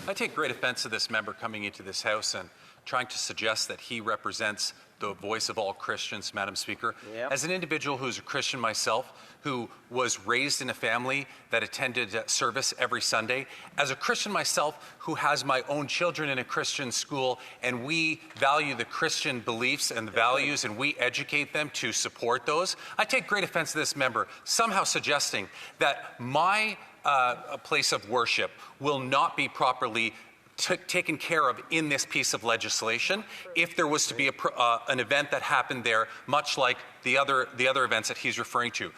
I take great offense to this member coming into this House and trying to suggest that he represents the voice of all Christians, Madam Speaker. Yep. As an individual who's a Christian myself, who was raised in a family that attended service every Sunday, as a Christian myself who has my own children in a Christian school, and we value the Christian beliefs and the values and we educate them to support those, I take great offense to this member somehow suggesting that my place of worship will not be properly taken care of in this piece of legislation if there was to be an event that happened there, much like the other events that he's referring to.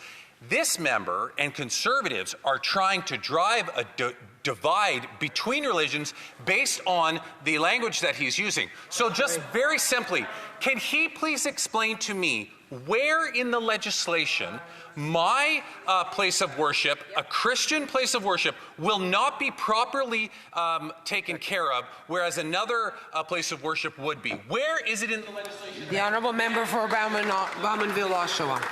This member and Conservatives are trying to drive a divide between religions based on the language that he's using. So just very simply, can he please explain to me where in the legislation my place of worship, a Christian place of worship, will not be properly taken care of, whereas another place of worship would be? Where is it in the legislation? The Honourable Member for Bowmanville, Oshawa.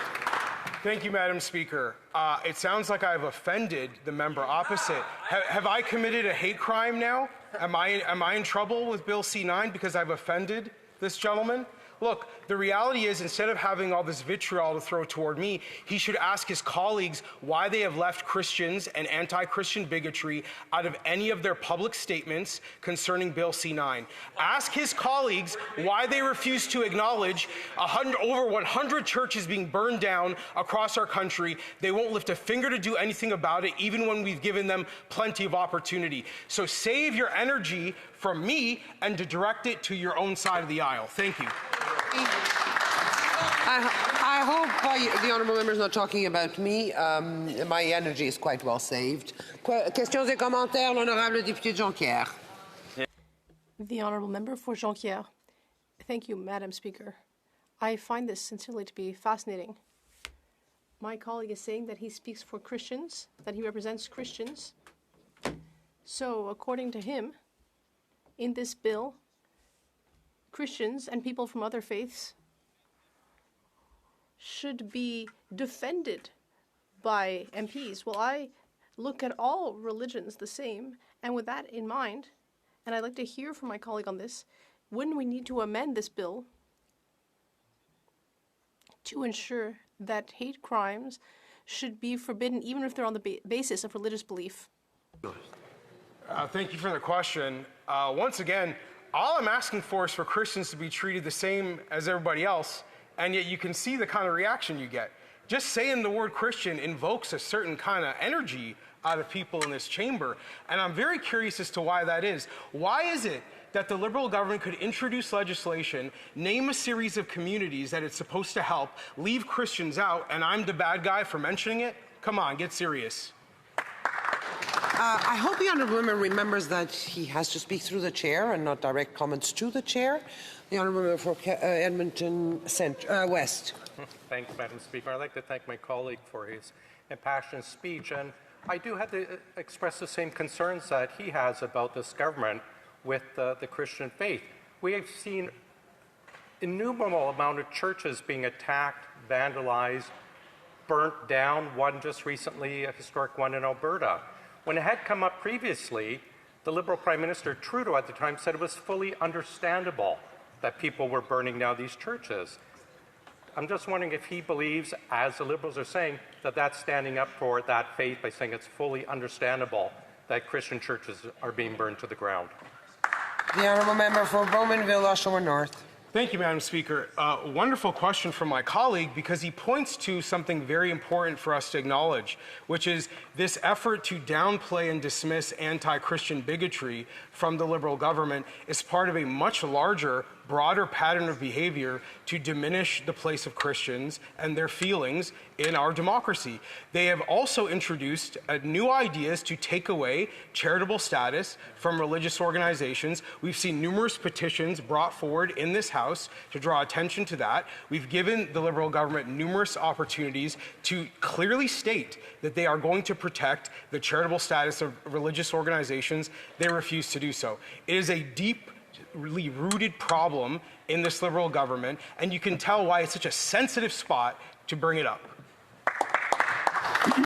Thank you, Madam Speaker. It sounds like I've offended the member opposite. Have I committed a hate crime now? Am I in trouble with Bill C-9 because I've offended this gentleman? Look, the reality is, instead of having all this vitriol to throw toward me, he should ask his colleagues why they have left Christians and anti-Christian bigotry out of any of their public statements concerning Bill C-9. Ask his colleagues why they refuse to acknowledge over 100 churches being burned down across our country. They won't lift a finger to do anything about it, even when we've given them plenty of opportunity. So save your energy from me and to direct it to your own side of the aisle. Thank you. I hope the Honourable Member is not talking about me. My energy is quite well saved. Questions et commentaires, l'Honourable député Jonquière. The Honourable Member for Jonquière. Thank you, Madam Speaker. I find this sincerely to be fascinating. My colleague is saying that he speaks for Christians, that he represents Christians. So, according to him, in this bill, Christians and people from other faiths should be defended by MPs. Well, I look at all religions the same, and with that in mind, and I'd like to hear from my colleague on this, wouldn't we need to amend this bill to ensure that hate crimes should be forbidden even if they're on the basis of religious belief? Thank you for the question. Once again, all I'm asking for is for Christians to be treated the same as everybody else, and yet you can see the kind of reaction you get. Just saying the word Christian invokes a certain kind of energy out of people in this chamber, and I'm very curious as to why that is. Why is it that the Liberal government could introduce legislation, name a series of communities that it's supposed to help, leave Christians out, and I'm the bad guy for mentioning it? Come on, get serious. I hope the Honourable Member remembers that he has to speak through the chair and not direct comments to the chair. The Honourable Member for Edmonton West. Thank you, Madam Speaker. I'd like to thank my colleague for his impassioned speech, and I do have to express the same concerns that he has about this government with the Christian faith. We have seen innumerable amount of churches being attacked, vandalized, burnt down, one just recently, a historic one in Alberta. When it had come up previously, the Liberal Prime Minister Trudeau at the time said it was fully understandable that people were burning down these churches. I'm just wondering if he believes, as the Liberals are saying, that that's standing up for that faith by saying it's fully understandable that Christian churches are being burned to the ground. The Honourable Member for Bowmanville, Oshawa North. Thank you, Madam Speaker. Wonderful question from my colleague, because he points to something very important for us to acknowledge, which is this effort to downplay and dismiss anti-Christian bigotry from the Liberal government is part of a much larger, broader pattern of behavior to diminish the place of Christians and their feelings in our democracy. They have also introduced new ideas to take away charitable status from religious organizations. We've seen numerous petitions brought forward in this House to draw attention to that. We've given the Liberal government numerous opportunities to clearly state that they are going to protect the charitable status of religious organizations. They refuse to do so. It is a deeply rooted problem in this Liberal government, and you can tell why it's such a sensitive spot to bring it up.